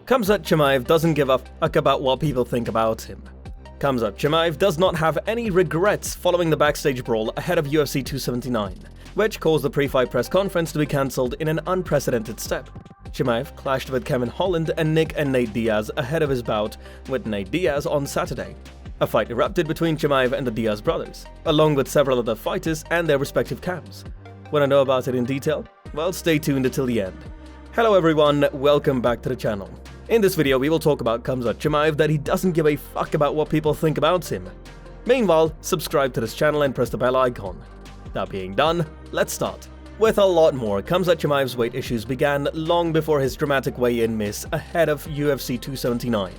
Khamzat Chimaev doesn't give a fuck about what people think about him. Khamzat Chimaev does not have any regrets following the backstage brawl ahead of UFC 279, which caused the pre-fight press conference to be cancelled in an unprecedented step. Chimaev clashed with Kevin Holland and Nick and Nate Diaz ahead of his bout with Nate Diaz on Saturday. A fight erupted between Chimaev and the Diaz brothers, along with several other fighters and their respective camps. Want to know about it in detail? Well, stay tuned until the end. Hello everyone, welcome back to the channel. In this video, we will talk about Khamzat Chimaev that he doesn't give a fuck about what people think about him. Meanwhile, subscribe to this channel and press the bell icon. That being done, let's start. With a lot more, Khamzat Chimaev's weight issues began long before his dramatic weigh-in miss ahead of UFC 279.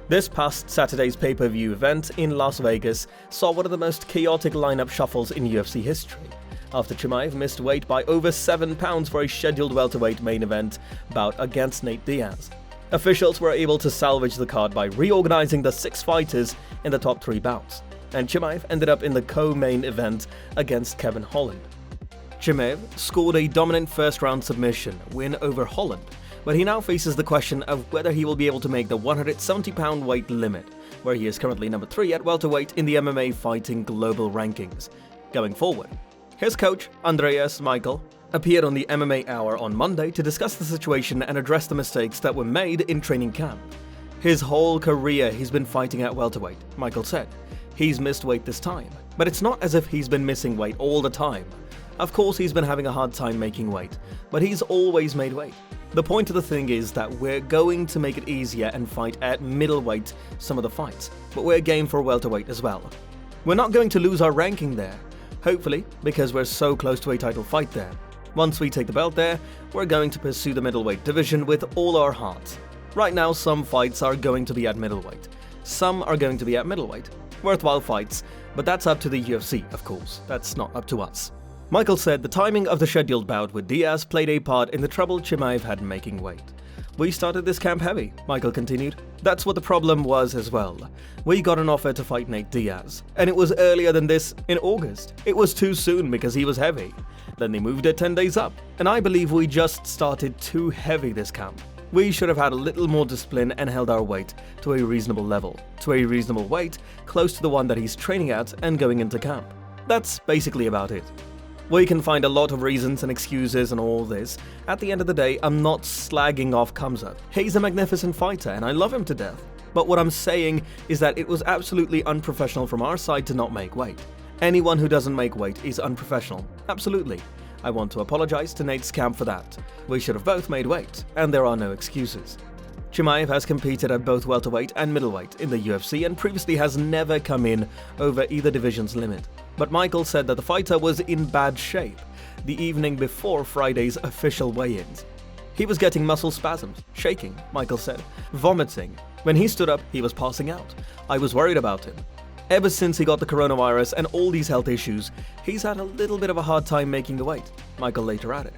This past Saturday's pay-per-view event in Las Vegas saw one of the most chaotic lineup shuffles in UFC history, after Chimaev missed weight by over 7 pounds for a scheduled welterweight main event bout against Nate Diaz. Officials were able to salvage the card by reorganizing the 6 fighters in the top 3 bouts, and Chimaev ended up in the co-main event against Kevin Holland. Chimaev scored a dominant first-round submission win over Holland, but he now faces the question of whether he will be able to make the 170-pound weight limit, where he is currently number 3 at welterweight in the MMA fighting global rankings, going forward. His coach, Andreas Michael, appeared on the MMA Hour on Monday to discuss the situation and address the mistakes that were made in training camp. His whole career he's been fighting at welterweight, Michael said. He's missed weight this time, but it's not as if he's been missing weight all the time. Of course he's been having a hard time making weight, but he's always made weight. The point of the thing is that we're going to make it easier and fight at middleweight some of the fights, but we're game for welterweight as well. We're not going to lose our ranking there, hopefully, because we're so close to a title fight there. Once we take the belt there, we're going to pursue the middleweight division with all our hearts. Right now, some fights are going to be at middleweight. Some are going to be at middleweight. Worthwhile fights, but that's up to the UFC, of course. That's not up to us. Michael said the timing of the scheduled bout with Diaz played a part in the trouble Chimaev had making weight. We started this camp heavy, Michael continued. That's what the problem was as well. We got an offer to fight Nate Diaz, and it was earlier than this in August. It was too soon because he was heavy. Then they moved it 10 days up, and I believe we just started too heavy this camp. We should have had a little more discipline and held our weight to a reasonable level, to a reasonable weight close to the one that he's training at and going into camp. That's basically about it. We can find a lot of reasons and excuses and all this. At the end of the day, I'm not slagging off Khamzat. He's a magnificent fighter and I love him to death. But what I'm saying is that it was absolutely unprofessional from our side to not make weight. Anyone who doesn't make weight is unprofessional. Absolutely. I want to apologize to Nate's camp for that. We should have both made weight, and there are no excuses. Chimaev has competed at both welterweight and middleweight in the UFC and previously has never come in over either division's limit. But Michael said that the fighter was in bad shape the evening before Friday's official weigh-ins. He was getting muscle spasms, shaking, Michael said, vomiting. When he stood up, he was passing out. I was worried about him. Ever since he got the coronavirus and all these health issues, he's had a little bit of a hard time making the weight, Michael later added.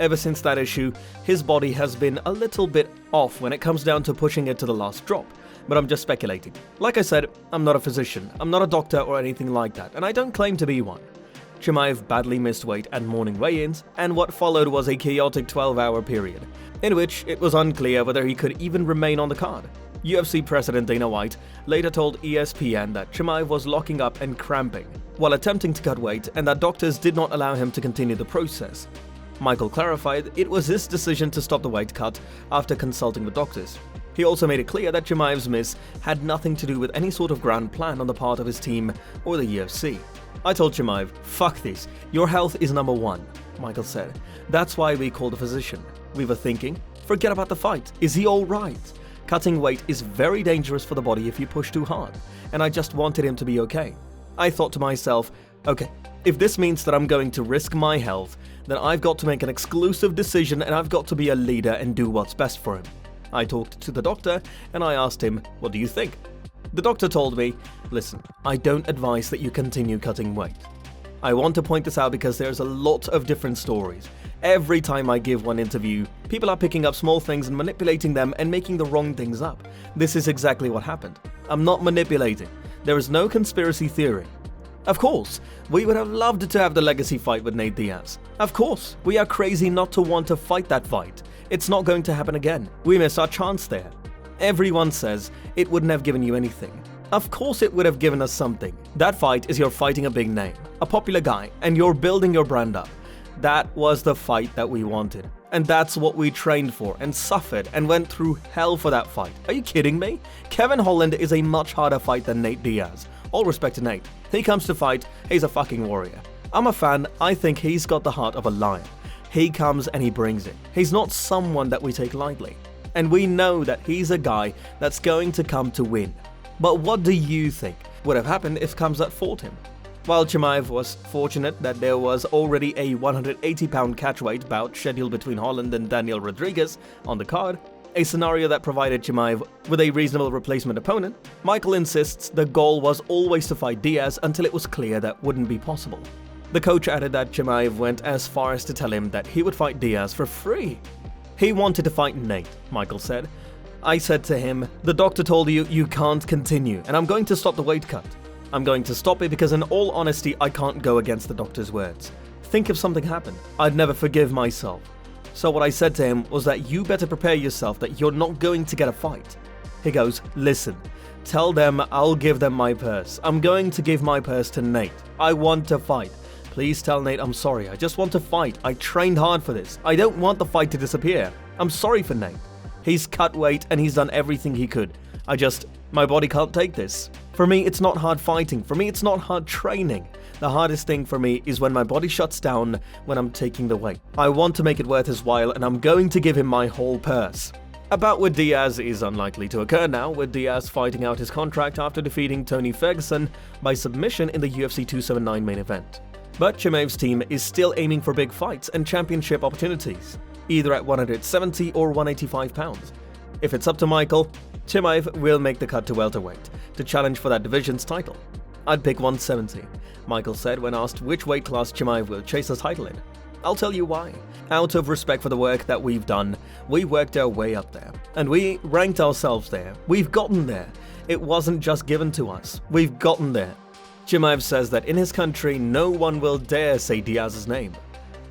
Ever since that issue, his body has been a little bit off when it comes down to pushing it to the last drop. But I'm just speculating. Like I said, I'm not a physician, I'm not a doctor or anything like that, and I don't claim to be one. Chimaev badly missed weight at morning weigh-ins, and what followed was a chaotic 12-hour period, in which it was unclear whether he could even remain on the card. UFC President Dana White later told ESPN that Chimaev was locking up and cramping while attempting to cut weight and that doctors did not allow him to continue the process. Michael clarified it was his decision to stop the weight cut after consulting with doctors. He also made it clear that Chimaev's miss had nothing to do with any sort of grand plan on the part of his team or the UFC. I told Chimaev, fuck this, your health is number one, Michael said. That's why we called a physician. We were thinking, forget about the fight, is he alright? Cutting weight is very dangerous for the body if you push too hard, and I just wanted him to be okay. I thought to myself, okay, if this means that I'm going to risk my health, then I've got to make an exclusive decision and I've got to be a leader and do what's best for him. I talked to the doctor and I asked him, what do you think? The doctor told me, listen, I don't advise that you continue cutting weight. I want to point this out because there's a lot of different stories. Every time I give one interview, people are picking up small things and manipulating them and making the wrong things up. This is exactly what happened. I'm not manipulating. There is no conspiracy theory. Of course, we would have loved to have the legacy fight with Nate Diaz. Of course, we are crazy not to want to fight that fight. It's not going to happen again. We missed our chance there. Everyone says it wouldn't have given you anything. Of course it would have given us something. That fight is you're fighting a big name, a popular guy, and you're building your brand up. That was the fight that we wanted. And that's what we trained for and suffered and went through hell for that fight. Are you kidding me? Kevin Holland is a much harder fight than Nate Diaz. All respect to Nate. He comes to fight, he's a fucking warrior. I'm a fan, I think he's got the heart of a lion. He comes and he brings it. He's not someone that we take lightly. And we know that he's a guy that's going to come to win. But what do you think would have happened if Khamzat fought him? While Chimaev was fortunate that there was already a 180-pound catchweight bout scheduled between Holland and Daniel Rodriguez on the card, a scenario that provided Chimaev with a reasonable replacement opponent, Michael insists the goal was always to fight Diaz until it was clear that wouldn't be possible. The coach added that Chimaev went as far as to tell him that he would fight Diaz for free. He wanted to fight Nate, Michael said. I said to him, the doctor told you can't continue, and I'm going to stop the weight cut. I'm going to stop it because in all honesty, I can't go against the doctor's words. Think if something happened, I'd never forgive myself. So what I said to him was that you better prepare yourself that you're not going to get a fight. He goes, listen, tell them I'll give them my purse. I'm going to give my purse to Nate. I want to fight. Please tell Nate I'm sorry. I just want to fight. I trained hard for this. I don't want the fight to disappear. I'm sorry for Nate. He's cut weight and he's done everything he could. My body can't take this. For me, it's not hard fighting. For me, it's not hard training. The hardest thing for me is when my body shuts down when I'm taking the weight. I want to make it worth his while and I'm going to give him my whole purse. A bout with Diaz is unlikely to occur now, with Diaz fighting out his contract after defeating Tony Ferguson by submission in the UFC 279 main event. But Chimaev's team is still aiming for big fights and championship opportunities, either at 170 or 185 pounds. If it's up to Michael, Chimaev will make the cut to welterweight to challenge for that division's title. I'd pick 170, Michael said when asked which weight class Chimaev will chase the title in. I'll tell you why. Out of respect for the work that we've done, we worked our way up there, and we ranked ourselves there. We've gotten there. It wasn't just given to us. We've gotten there. Chimaev says that in his country, no one will dare say Diaz's name.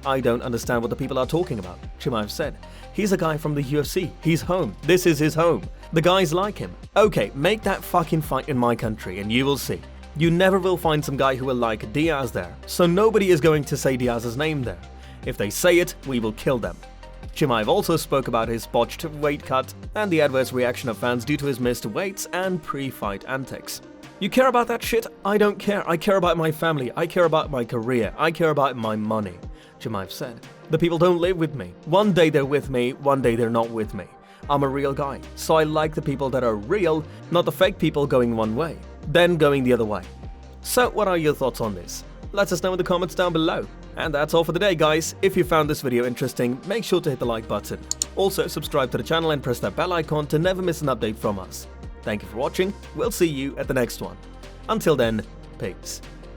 I don't understand what the people are talking about, Chimaev said. He's a guy from the UFC. He's home. This is his home. The guys like him. Okay, make that fucking fight in my country and you will see. You never will find some guy who will like Diaz there, so nobody is going to say Diaz's name there. If they say it, we will kill them. Chimaev also spoke about his botched weight cut and the adverse reaction of fans due to his missed weights and pre-fight antics. You care about that shit? I don't care. I care about my family. I care about my career. I care about my money, Chimaev said. The people don't live with me. One day they're with me, one day they're not with me. I'm a real guy, so I like the people that are real, not the fake people going one way, then going the other way. So what are your thoughts on this? Let us know in the comments down below. And that's all for today, guys. If you found this video interesting, make sure to hit the like button. Also, subscribe to the channel and press that bell icon to never miss an update from us. Thank you for watching. We'll see you at the next one. Until then, peace.